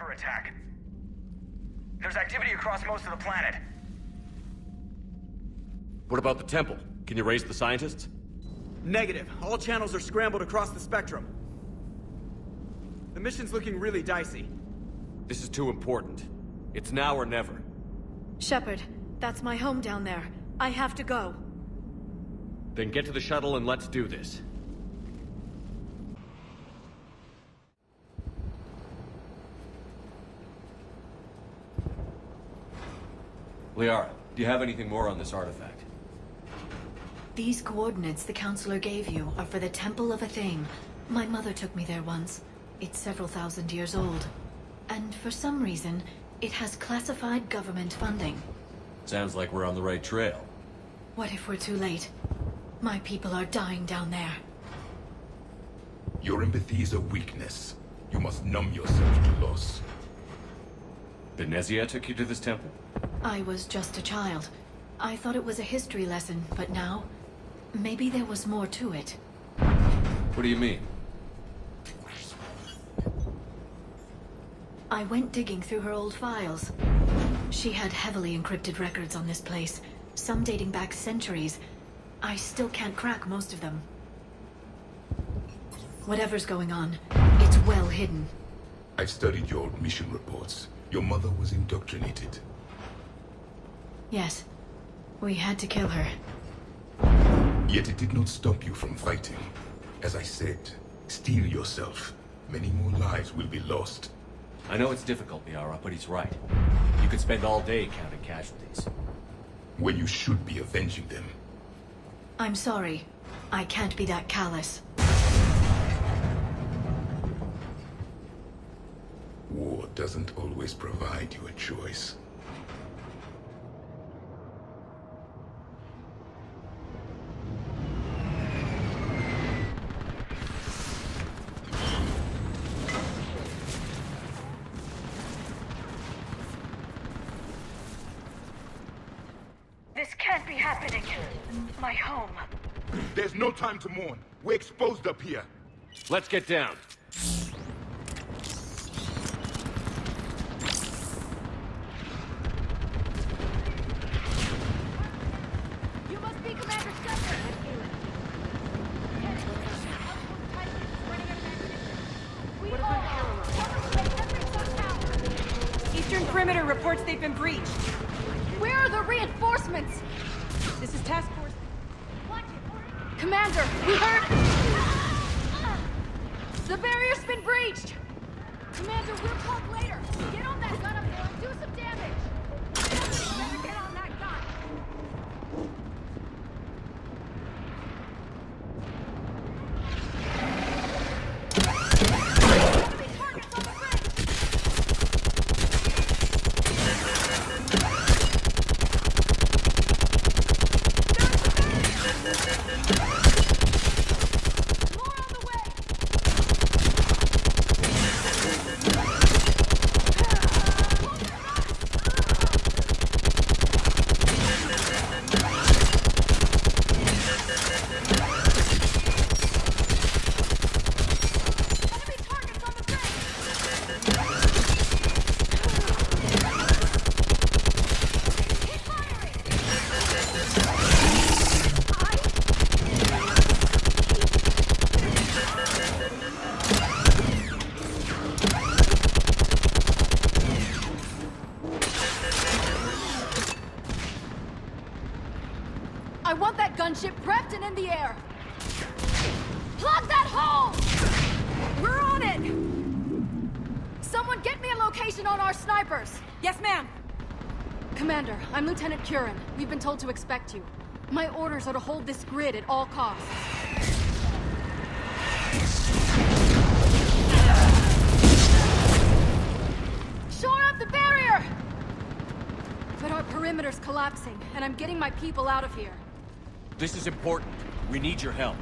hyper attack. There's activity across most of the planet. What about the temple? Can you raise the scientists? Negative. All channels are scrambled across the spectrum. The mission's looking really dicey. This is too important. It's now or never. Shepard, that's my home down there. I have to go. Then get to the shuttle and let's do this. Liara, do you have anything more on this artifact? These coordinates the Counselor gave you are for the Temple of a Thing. My mother took me there once. It's several thousand years old. And for some reason, it has classified government funding. Sounds like we're on the right trail. What if we're too late? My people are dying down there. Your empathy is a weakness. You must numb yourself to loss. Benezia took you to this temple? I was just a child. I thought it was a history lesson, but now, maybe there was more to it. What do you mean? I went digging through her old files. She had heavily encrypted records on this place, some dating back centuries. I still can't crack most of them. Whatever's going on, it's well hidden. I've studied your old mission reports. Your mother was indoctrinated. Yes, we had to kill her. Yet it did not stop you from fighting. As I said, steel yourself. Many more lives will be lost. I know it's difficult, Liara, but he's right. You could spend all day counting casualties. When you should be avenging them. I'm sorry. I can't be that callous. War doesn't always provide you a choice. This can't be happening. My home. There's no time to mourn. We're exposed up here. Let's get down. You must be Commander Shepard. Eastern perimeter reports they've been breached. Where are the reinforcements? This is Task Force. Commander, we heard... The barrier's been breached! Commander, we'll talk later. Get on that gun up there and do some damage. Somebody better get on that gun. Enemy targets on the bridge! More on the way! Enemy targets on the bridge! Keep firing! I want that gunship prepped and in the air. Plug that hole! We're on it! Someone get me a location on our snipers. Yes, ma'am. Commander, I'm Lieutenant Curran. We've been told to expect you. My orders are to hold this grid at all costs. Shore up the barrier! But our perimeter's collapsing, and I'm getting my people out of here. This is important. We need your help.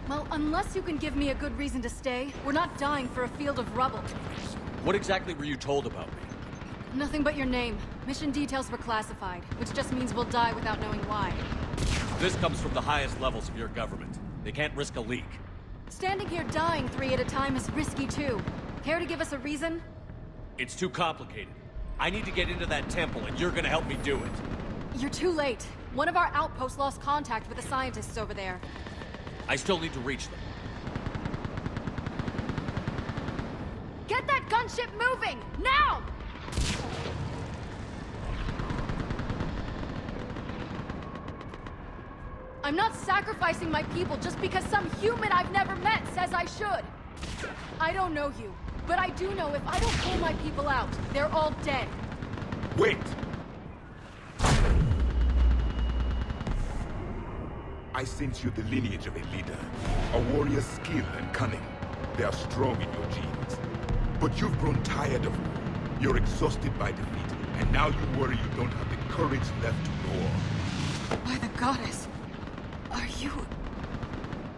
Well, unless you can give me a good reason to stay, we're not dying for a field of rubble. What exactly were you told about me? Nothing but your name. Mission details were classified, which just means we'll die without knowing why. This comes from the highest levels of your government. They can't risk a leak. Standing here dying 3 at a time is risky too. Care to give us a reason? It's too complicated. I need to get into that temple, and you're gonna help me do it. You're too late. One of our outposts lost contact with the scientists over there. I still need to reach them. Get that gunship moving! Now! I'm not sacrificing my people just because some human I've never met says I should. I don't know you, but I do know if I don't pull my people out, they're all dead. Wait! I sense you the lineage of a leader, a warrior's skill and cunning. They are strong in your genes. But you've grown tired of war. You're exhausted by defeat, and now you worry you don't have the courage left to war. By the goddess, are you...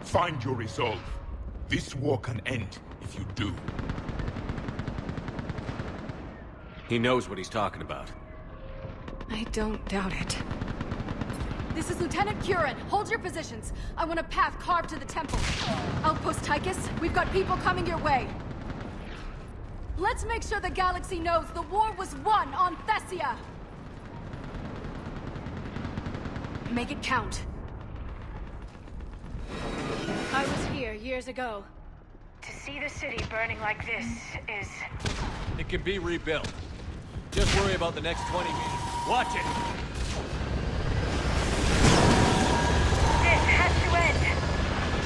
Find your resolve. This war can end if you do. He knows what he's talking about. I don't doubt it. This is Lieutenant Curran. Hold your positions. I want a path carved to the temple. Outpost Tychus, we've got people coming your way. Let's make sure the galaxy knows the war was won on Thessia. Make it count. I was here years ago. To see the city burning like this is... It can be rebuilt. Just worry about the next 20 meters. Watch it! This has to end!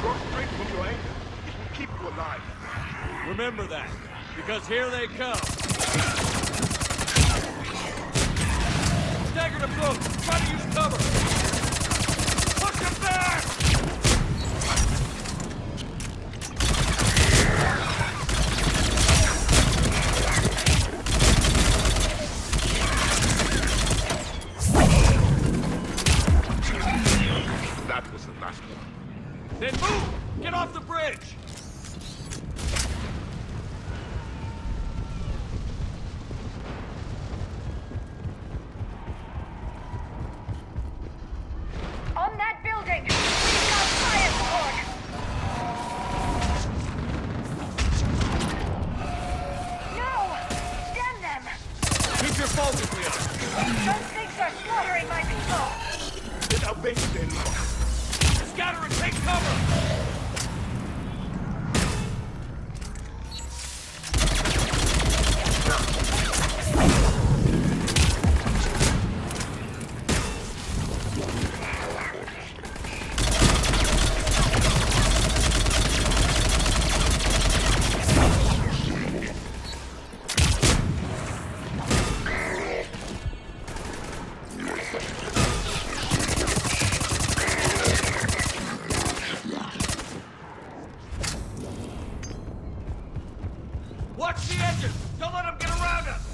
Draw strength from your anger. It will keep you alive. Remember that, because here they come. Staggered approach! Try to use cover! Push him back! That was the last one. Then move! Get off the bridge! On that building! We've got science org! No! Stem them! Keep your focus, Leon! Those things are slaughtering my people! Then I'll bait them. Scatter and take cover! Watch the edges! Don't let them get around us!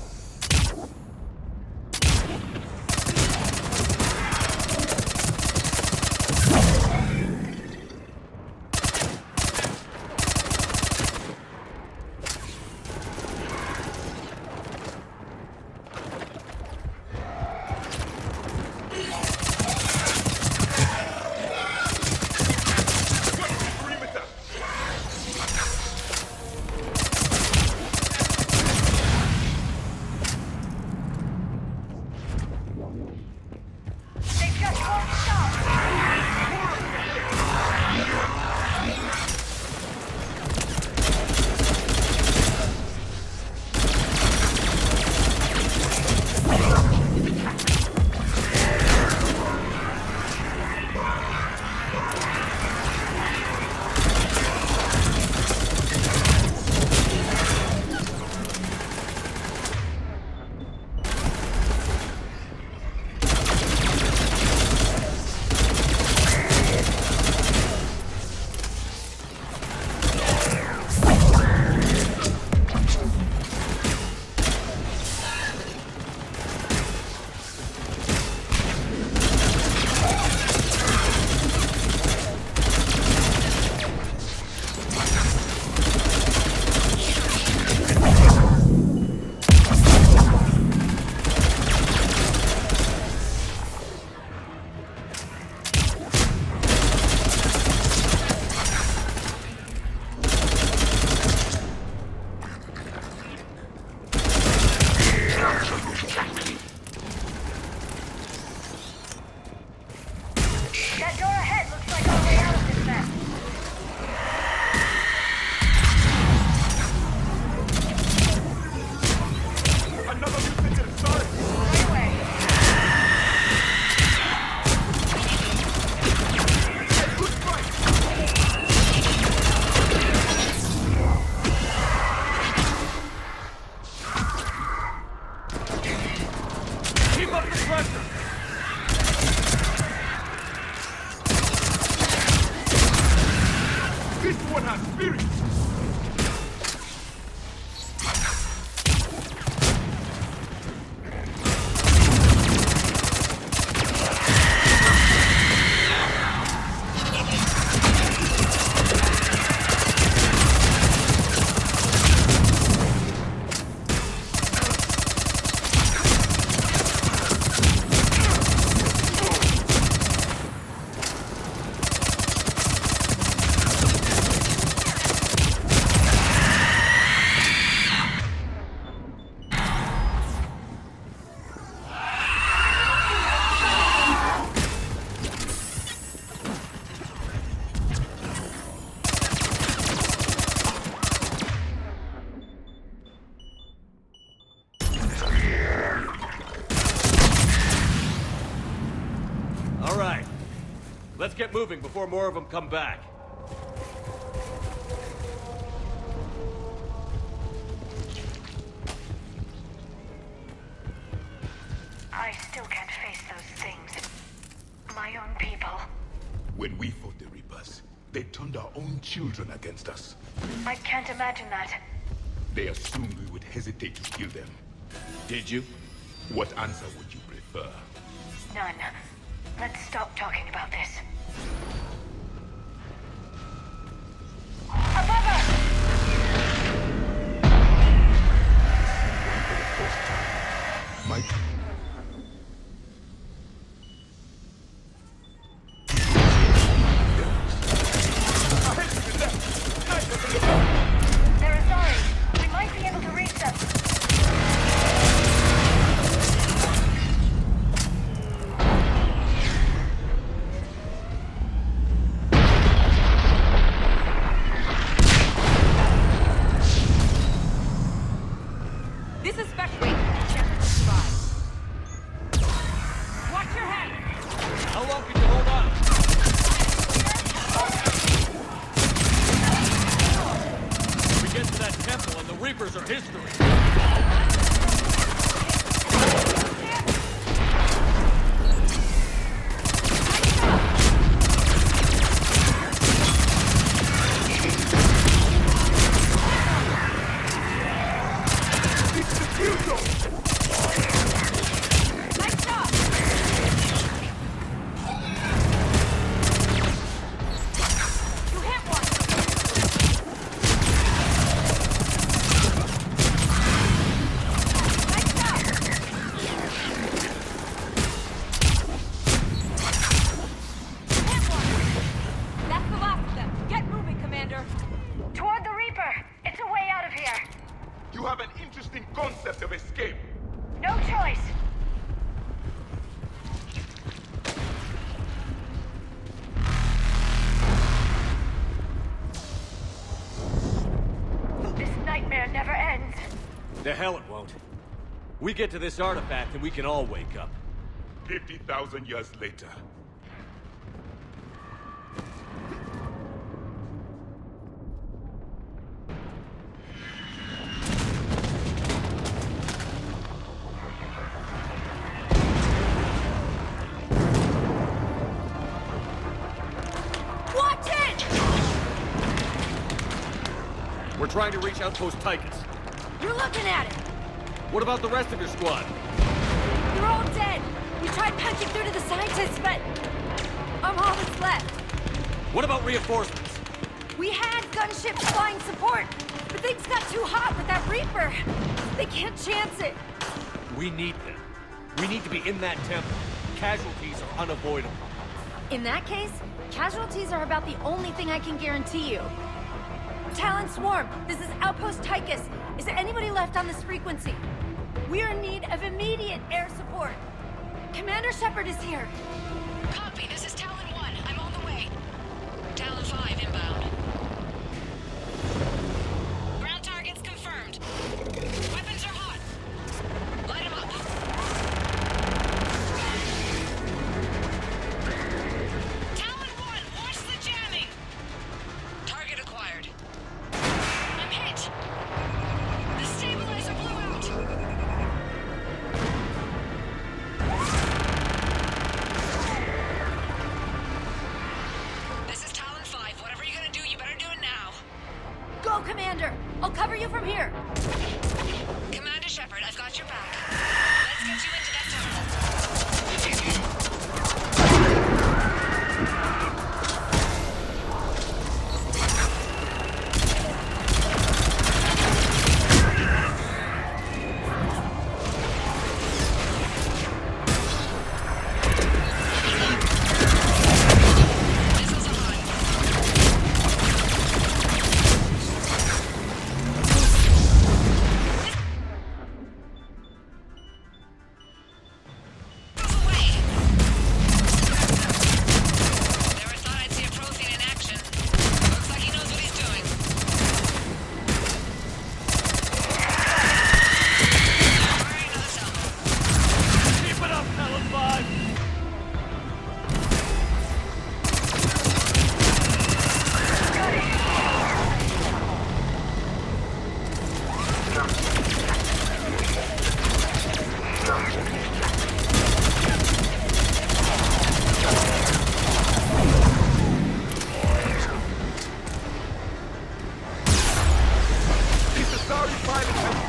Let's get moving before more of them come back. I still can't face those things. My own people. When we fought the Reapers, they turned our own children against us. I can't imagine that. They assumed we would hesitate to kill them. Did you? What answer would you prefer? None. Let's stop talking about this. Above us! My... They're Azari. We might be able to reach them. This is Spec. Wait, Shepard survived. Watch your head! How long can you hold on? We get to that temple and the Reapers are history. Nice job! You hit one! Nice job! You hit one! That's the last of them. Get moving, Commander. Toward the Reaper! It's a way out of here! You have an interesting concept of escape. No choice! This nightmare never ends. The hell it won't. We get to this artifact and we can all wake up. 50,000 years later. Watch it! We're trying to reach Outpost Tychus. You're looking at it! What about the rest of your squad? They're all dead! We tried punching through to the scientists, but... I'm all that's left. What about reinforcements? We had gunships flying support, but things got too hot with that Reaper. They can't chance it. We need them. We need to be in that temple. Casualties are unavoidable. In that case, casualties are about the only thing I can guarantee you. Talon Swarm, this is Outpost Tychus. Is there anybody left on this frequency? We're in need of immediate air support. Commander Shepard is here. Copy, this is Talon 1. I'm on the way. Talon 5 inbound. Ground targets confirmed. Weapons are hot. Light them up. Talon 1, watch the jamming. Target acquired. I'm hit. The stabilizer blew out. This is Talon 5. Whatever you're gonna do, you better do it now. Go, Commander! I'll cover you from here. Commander Shepard, I've got your back. Let's get you into that tunnel. Missiles are on.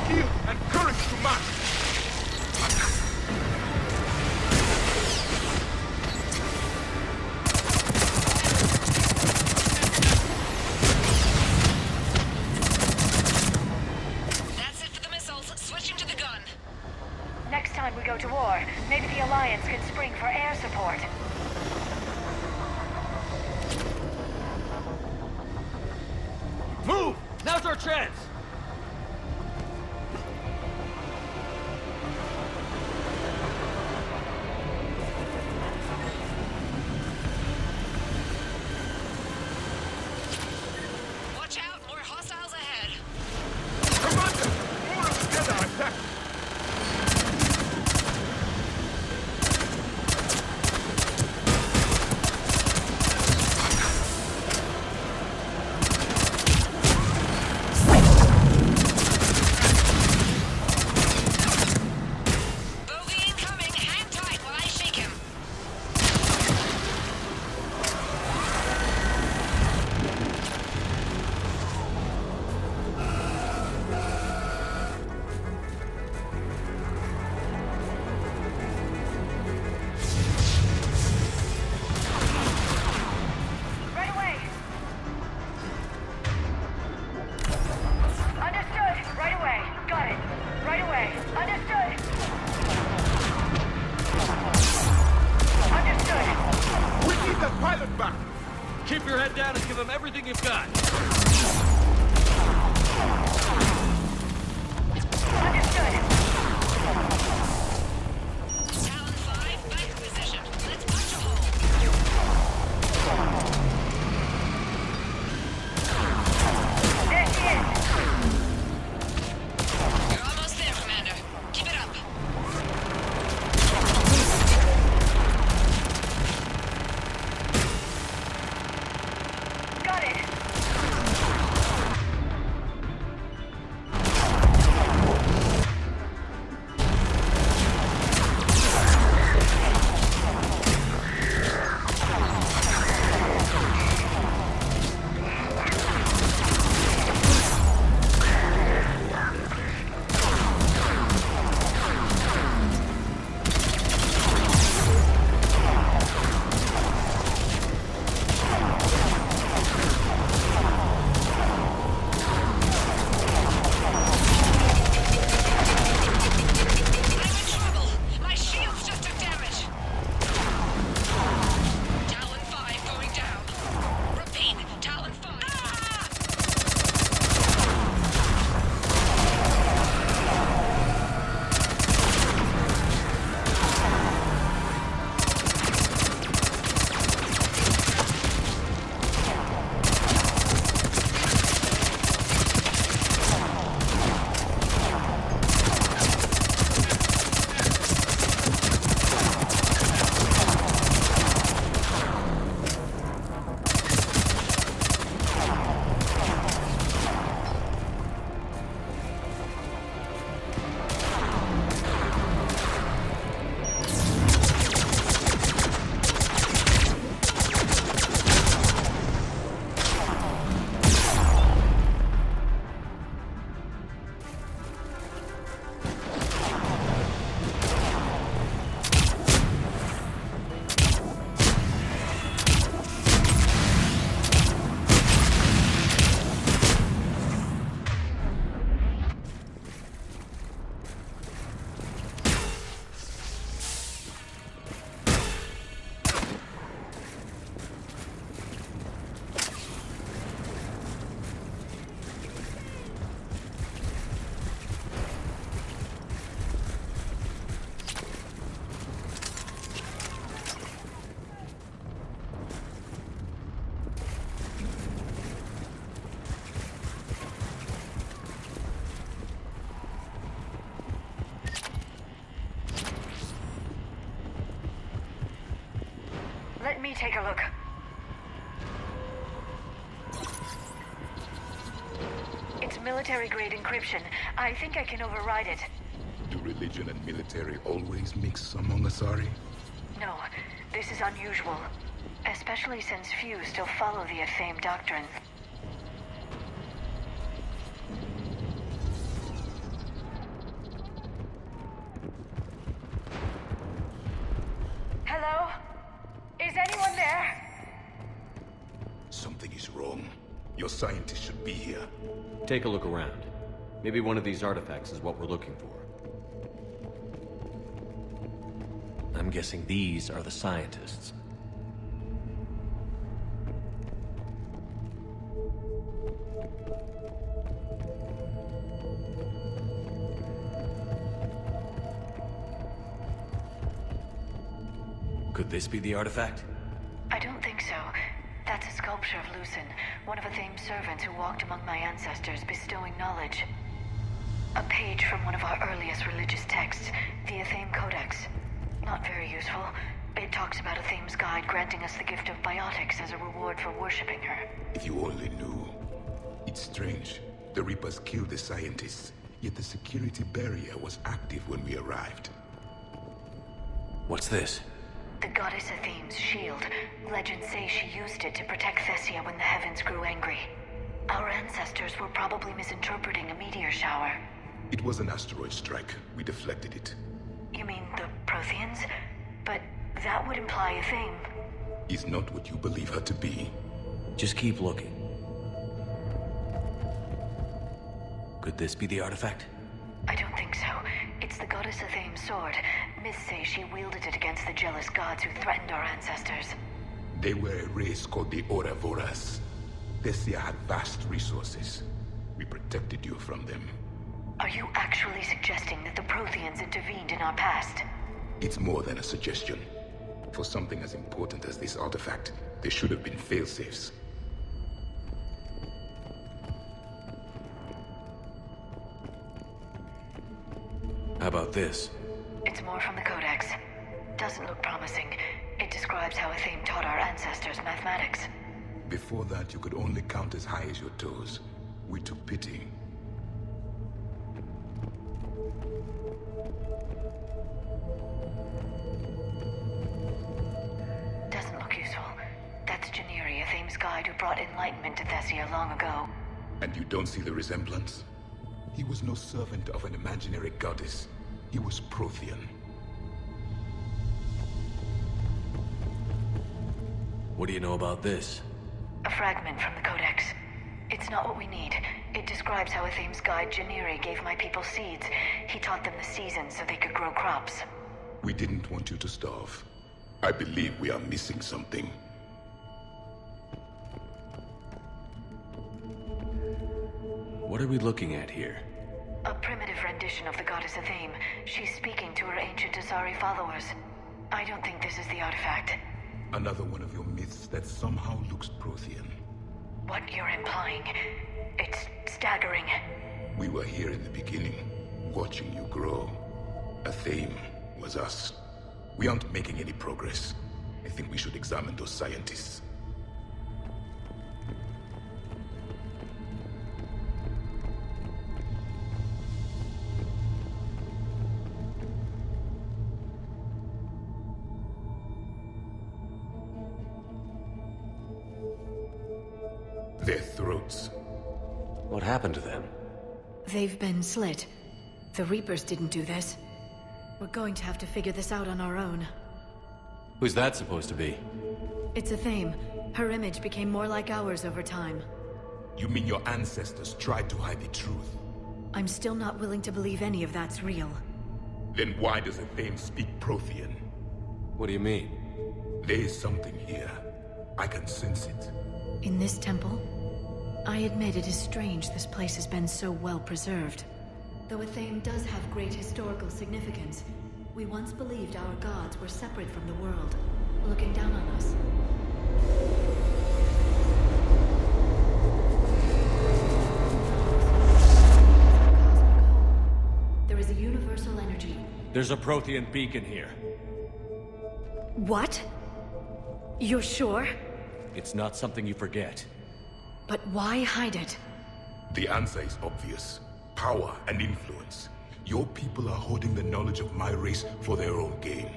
skill and courage to match. That's it for the missiles. Switching to the gun. Next time we go to war, maybe the Alliance can spring for air support. Move! Now's our chance! Watch out, more hostiles ahead. Commander, all of together attack. Bogey incoming. Hang tight while I shake him. Right away! Understood! Right away! Got it! Right away! Understood! Understood! We need the pilot back. Keep your head down and give them everything you've got. Understood! Talon 5, back position. Let's punch a hole. There she is! You're almost there, Commander. Keep it up. Got it! I'm in trouble. My shields just took damage. Talon 5 going down. Repeat, Talon 5. Ah! Let me take a look. It's military-grade encryption. I think I can override it. Do religion and military always mix among Asari? No, this is unusual. Especially since few still follow the Athame doctrine. scientists should be here. Take a look around. Maybe one of these artifacts is what we're looking for. I'm guessing these are the scientists. Could this be the artifact? I don't think so. That's a sculpture of Lucen, one of Athame's servants who walked among my ancestors, bestowing knowledge. A page from one of our earliest religious texts, the Athame Codex. Not very useful. It talks about Athame's guide granting us the gift of biotics as a reward for worshipping her. If you only knew. It's strange. The Reapers killed the scientists, yet the security barrier was active when we arrived. What's this? The goddess Athame's shield. Legends say she used it to protect Thessia when the heavens grew angry. Our ancestors were probably misinterpreting a meteor shower. It was an asteroid strike. We deflected it. You mean the Protheans? But that would imply Athame. Is not what you believe her to be. Just keep looking. Could this be the artifact? I don't think so. It's the goddess Athame's sword. Myths say she wielded it against the jealous gods who threatened our ancestors. They were a race called the Oravoras. Tessia had vast resources. We protected you from them. Are you actually suggesting that the Protheans intervened in our past? It's more than a suggestion. For something as important as this artifact, there should have been failsafes. How about this? It's more from the Codex. Doesn't look promising. It describes how Athame taught our ancestors mathematics. Before that, you could only count as high as your toes. We took pity. Doesn't look useful. That's Janiri, Athame's guide who brought enlightenment to Thessia long ago. And you don't see the resemblance? He was no servant of an imaginary goddess. He was Prothean. What do you know about this? A fragment from the Codex. It's not what we need. It describes how Athame's guide Janiri gave my people seeds. He taught them the seasons so they could grow crops. We didn't want you to starve. I believe we are missing something. What are we looking at here? A primitive rendition of the goddess Athame. She's speaking to her ancient Asari followers. I don't think this is the artifact. Another one of your myths that somehow looks Prothean. What you're implying, it's staggering. We were here in the beginning, watching you grow. Athame was us. We aren't making any progress. I think we should examine those scientists. Their throats. What happened to them? They've been slit. The Reapers didn't do this. We're going to have to figure this out on our own. Who's that supposed to be? It's Athame. Her image became more like ours over time. You mean your ancestors tried to hide the truth? I'm still not willing to believe any of that's real. Then why does Athame speak Prothean? What do you mean? There is something here. I can sense it. In this temple? I admit it is strange this place has been so well preserved. Though Athame does have great historical significance, we once believed our gods were separate from the world, looking down on us. There is a universal energy. There's a Prothean beacon here. What? You're sure? It's not something you forget. But why hide it? The answer is obvious. Power and influence. Your people are holding the knowledge of my race for their own gain.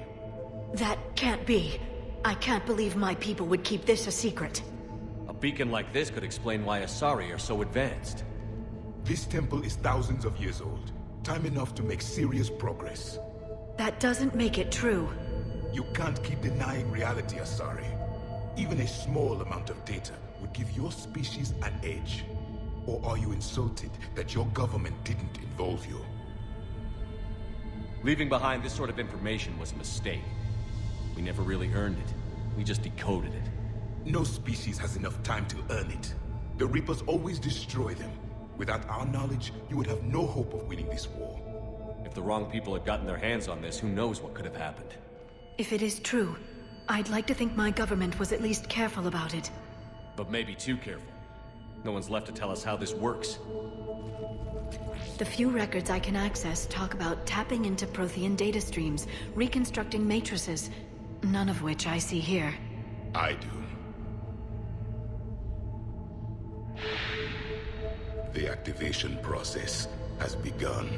That can't be. I can't believe my people would keep this a secret. A beacon like this could explain why Asari are so advanced. This temple is thousands of years old. Time enough to make serious progress. That doesn't make it true. You can't keep denying reality, Asari. Even a small amount of data would give your species an edge? Or are you insulted that your government didn't involve you? Leaving behind this sort of information was a mistake. We never really earned it. We just decoded it. No species has enough time to earn it. The Reapers always destroy them. Without our knowledge, you would have no hope of winning this war. If the wrong people had gotten their hands on this, who knows what could have happened. If it is true, I'd like to think my government was at least careful about it. But maybe too careful. No one's left to tell us how this works. The few records I can access talk about tapping into Prothean data streams, reconstructing matrices, none of which I see here. I do. The activation process has begun.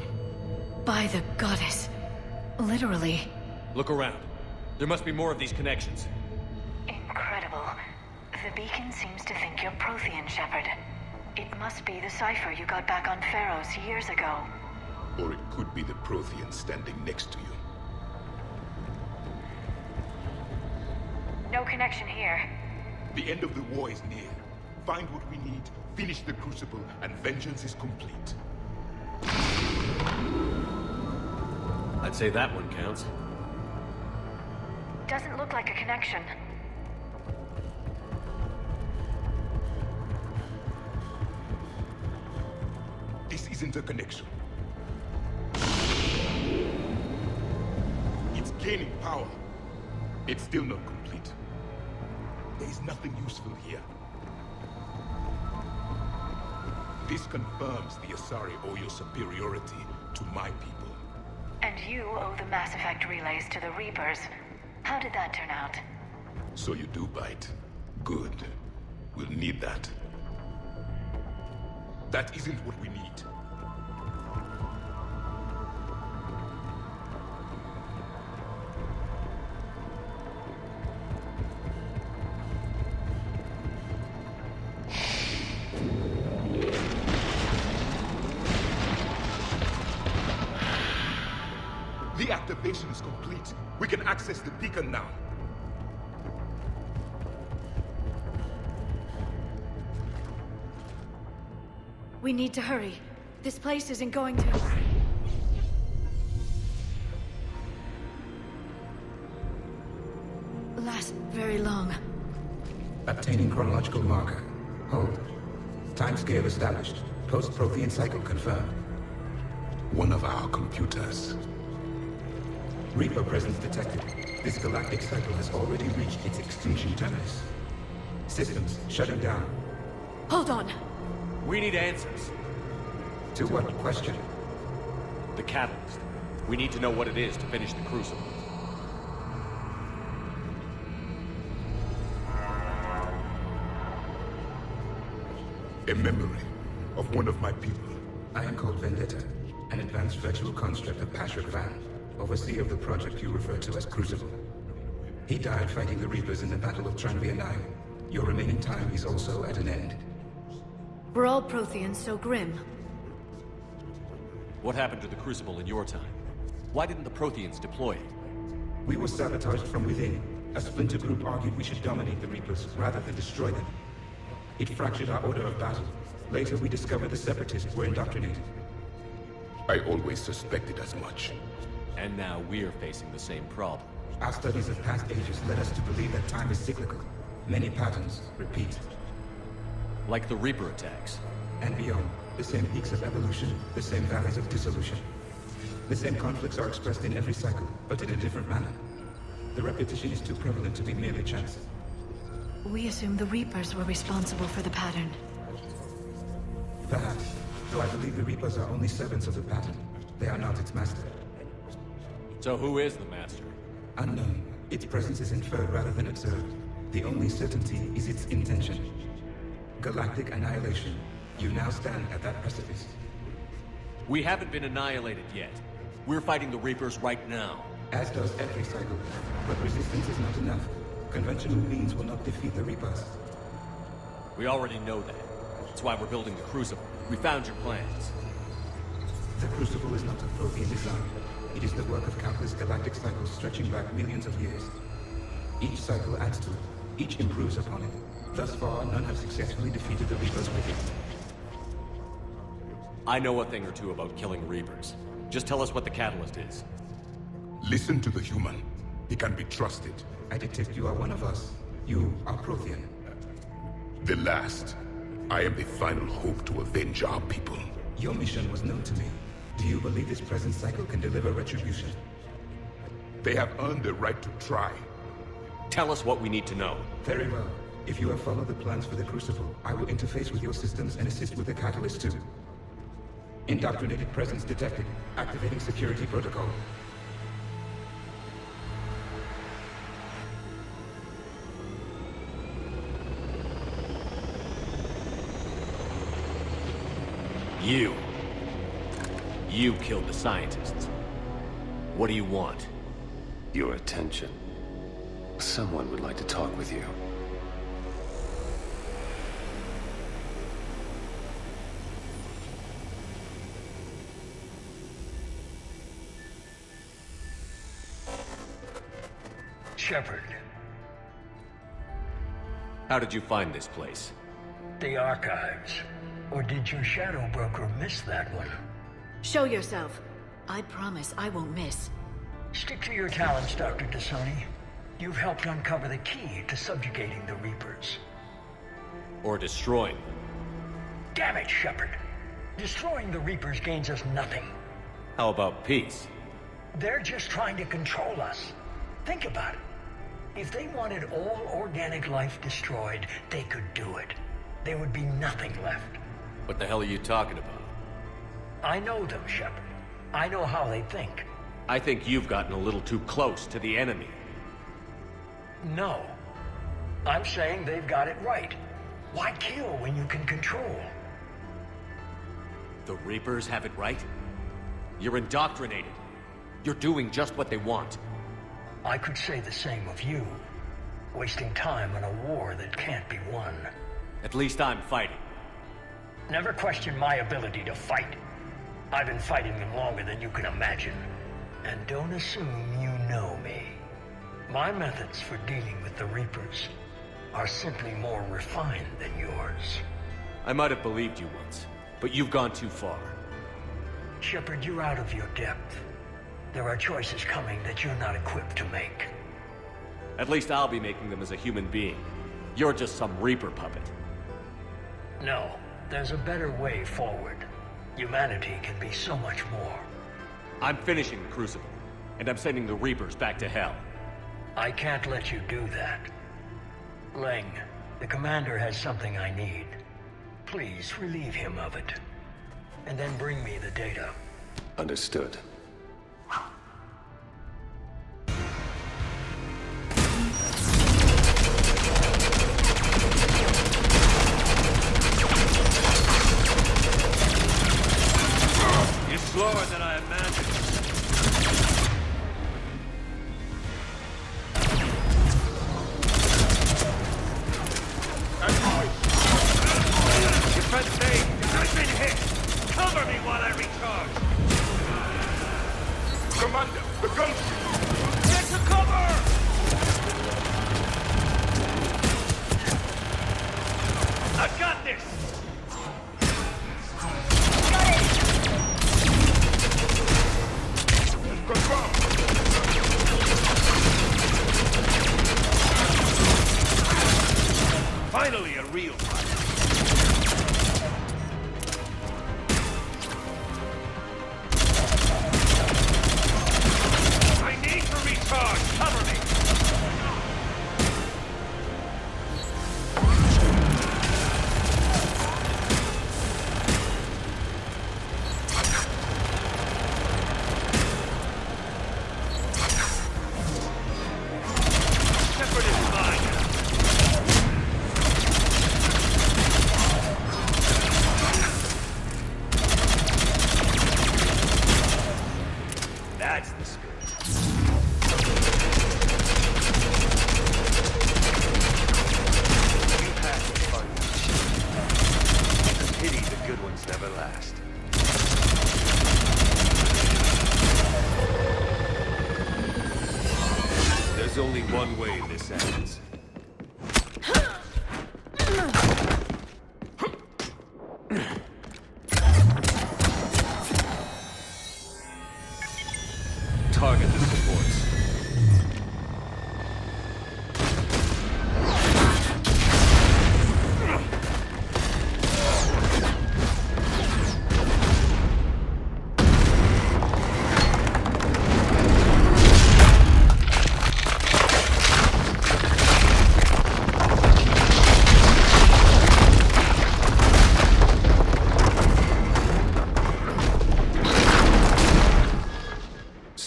By the goddess. Literally. Look around. There must be more of these connections. Incredible. The beacon seems to think you're Prothean, Shepard. It must be the cipher you got back on Pharaohs years ago. Or it could be the Prothean standing next to you. No connection here. The end of the war is near. Find what we need, finish the Crucible, and vengeance is complete. I'd say that one counts. Doesn't look like a connection. This isn't a connection. It's gaining power. It's still not complete. There is nothing useful here. This confirms the Asari owe your superiority to my people. And you owe the Mass Effect relays to the Reapers. How did that turn out? So you do bite. Good. We'll need that. That isn't what we need. The activation is complete. We can access the beacon now. We need to hurry. This place isn't going to... last very long. Obtaining chronological marker. Hold. Timescale established. Post-Prothean cycle confirmed. One of our computers. Reaper presence detected. This galactic cycle has already reached its extinction terminus. Systems shutting down. Hold on. We need answers. To what question? The catalyst. We need to know what it is to finish the Crucible. A memory of one of my people. I am called Vendetta, an advanced virtual construct of Patrick Van, overseer of the project you refer to as Crucible. He died fighting the Reapers in the Battle of Tranvia 9. Your remaining time is also at an end. We're all Protheans so grim. What happened to the Crucible in your time? Why didn't the Protheans deploy it? We were sabotaged from within. A splinter group argued we should dominate the Reapers rather than destroy them. It fractured our order of battle. Later we discovered the Separatists were indoctrinated. I always suspected as much. And now we're facing the same problem. Our studies of past ages led us to believe that time is cyclical. Many patterns repeat. Like the Reaper attacks. And beyond, the same peaks of evolution, the same valleys of dissolution. The same conflicts are expressed in every cycle, but in a different manner. The repetition is too prevalent to be merely chance. We assume the Reapers were responsible for the pattern. Perhaps, though I believe the Reapers are only servants of the pattern. They are not its master. So who is the Master? Unknown. Its presence is inferred rather than observed. The only certainty is its intention. Galactic annihilation. You now stand at that precipice. We haven't been annihilated yet. We're fighting the Reapers right now. As does every cycle. But resistance is not enough. Conventional means will not defeat the Reapers. We already know that. That's why we're building the Crucible. We found your plans. The Crucible is not a Prothean design. It is the work of countless galactic cycles stretching back millions of years. Each cycle adds to it, Each improves upon it. Thus far, none have successfully defeated the Reapers with it. I know a thing or two about killing Reapers. Just tell us what the catalyst is. Listen to the human. He can be trusted. I detect you are one of us. You are Prothean. The last. I am the final hope to avenge our people. Your mission was known to me. Do you believe this present cycle can deliver retribution? They have earned the right to try. Tell us what we need to know. Very well. If you have followed the plans for the Crucible, I will interface with your systems and assist with the catalyst too. Indoctrinated presence detected. Activating security protocol. You killed the scientists. What do you want? Your attention. Someone would like to talk with you. Shepard, How did you find this place? the archives. Or did your shadow broker miss that one? Show yourself. I promise I won't miss. Stick to your talents, Dr. T'Soni. You've helped uncover the key to subjugating the Reapers. Or destroying them? Damn it, Shepard. Destroying the Reapers gains us nothing. How about peace? They're just trying to control us. Think about it. If they wanted all organic life destroyed, they could do it. There would be nothing left. What the hell are you talking about? I know them, Shepard. I know how they think. I think you've gotten a little too close to the enemy. No. I'm saying they've got it right. Why kill when you can control? The Reapers have it right? You're indoctrinated. You're doing just what they want. I could say the same of you. Wasting time on a war that can't be won. At least I'm fighting. Never question my ability to fight. I've been fighting them longer than you can imagine. And don't assume you know me. My methods for dealing with the Reapers are simply more refined than yours. I might have believed you once, but you've gone too far. Shepard, you're out of your depth. There are choices coming that you're not equipped to make. At least I'll be making them as a human being. You're just some Reaper puppet. No, there's a better way forward. Humanity can be so much more. I'm finishing the Crucible, and I'm sending the Reapers back to hell. I can't let you do that. Leng, the commander has something I need. Please relieve him of it. And then bring me the data. Understood. You're slower than I imagined. Defense saved. I've been hit. Cover me while I recharge. Commander, the guns! Get to cover! I've got this. Confirmed! Finally, a real fight. I need to recharge. Cover me. Shepard is mine. That's the spirit. You had the fun. It's a pity the good ones never last. There's only one way this ends.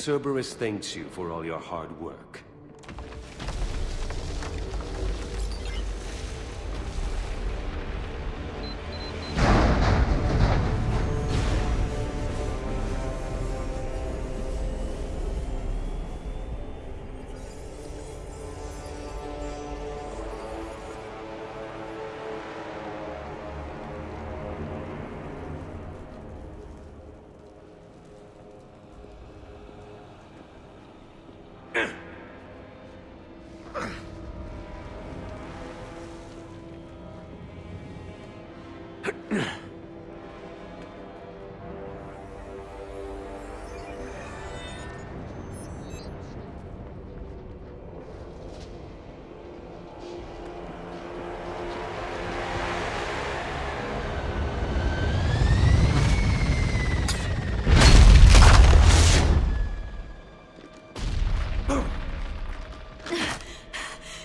Cerberus thanks you for all your hard work.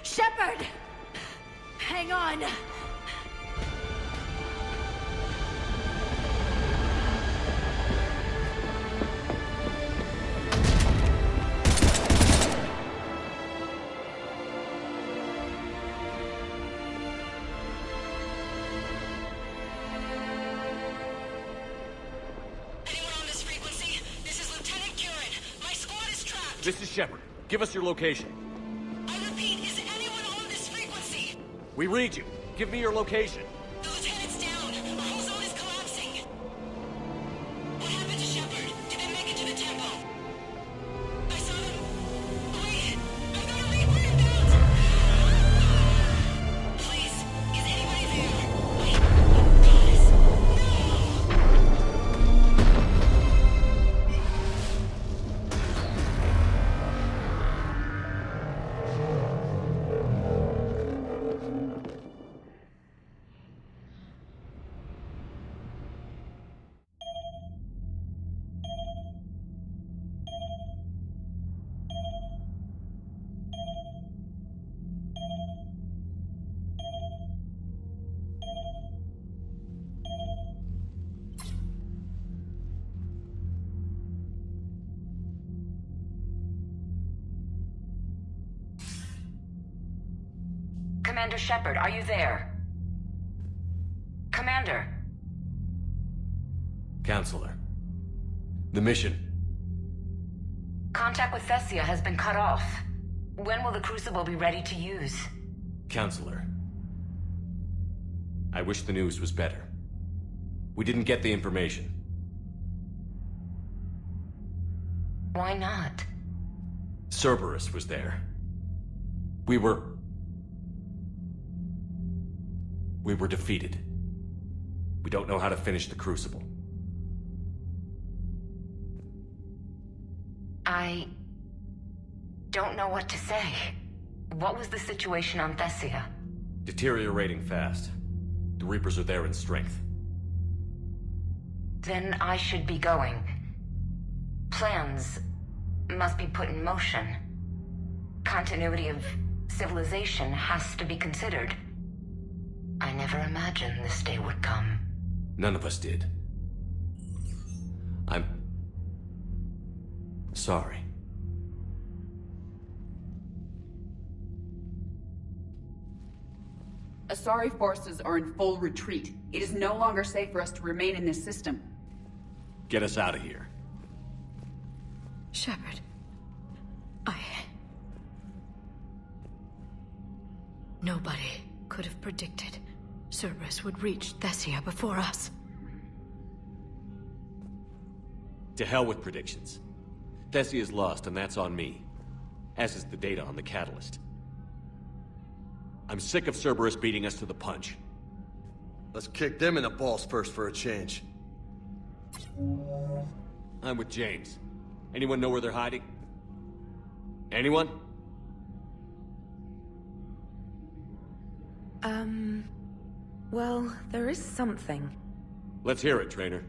Shepard! Hang on! Anyone on this frequency? This is Lieutenant Curran. My squad is trapped. This is Shepard. Give us your location. I repeat, is anyone on this frequency? We read you. Give me your location. The lieutenant's down. Our whole zone is collapsing. What happened to Shepard? Did they make it to the temple? I saw them. Wait, I've got a Reaper inbound. Please, is anybody there? Wait, guys, no! Commander Shepard, are you there? Commander. Counselor. The mission. Contact with Teссия has been cut off. When will the Crucible be ready to use? Counselor. I wish the news was better. We didn't get the information. Why not? Cerberus was there. We were defeated. We don't know how to finish the Crucible. I don't know what to say. What was the situation on Tessия? Deteriorating fast. The Reapers are there in strength. Then I should be going. Plans must be put in motion. Continuity of civilization has to be considered. I never imagined this day would come. None of us did. I'm sorry. Asari forces are in full retreat. It is no longer safe for us to remain in this system. Get us out of here. Shepard. Nobody could have predicted Cerberus would reach Tessия before us. To hell with predictions. Tessia is lost, and that's on me. As is the data on the catalyst. I'm sick of Cerberus beating us to the punch. Let's kick them in the balls first for a change. I'm with James. Anyone know where they're hiding? Anyone? Well, there is something. Let's hear it, Trainer.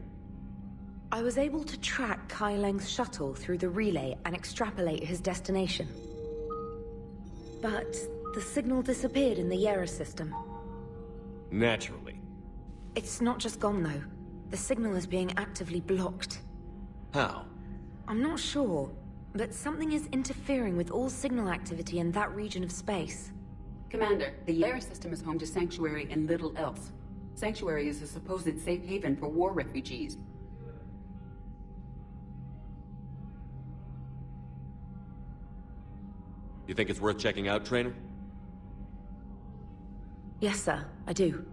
I was able to track Kai Leng's shuttle through the relay and extrapolate his destination. But the signal disappeared in the Yera system. Naturally. It's not just gone, though. The signal is being actively blocked. How? I'm not sure, but something is interfering with all signal activity in that region of space. Commander, the Yara system is home to Sanctuary and little else. Sanctuary is a supposed safe haven for war refugees. You think it's worth checking out, Trainer? Yes, sir, I do.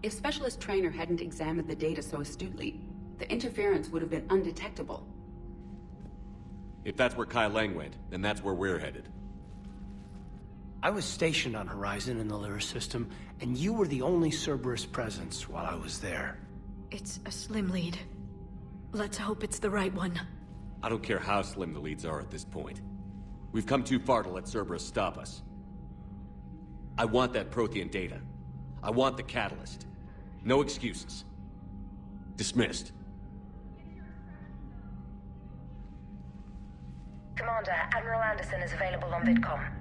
If Specialist Trainer hadn't examined the data so astutely, the interference would have been undetectable. If that's where Kai Lang went, then that's where we're headed. I was stationed on Horizon in the Lyra system, and you were the only Cerberus presence while I was there. It's a slim lead. Let's hope it's the right one. I don't care how slim the leads are at this point. We've come too far to let Cerberus stop us. I want that Prothean data. I want the catalyst. No excuses. Dismissed. Commander, Admiral Anderson is available on VidCom.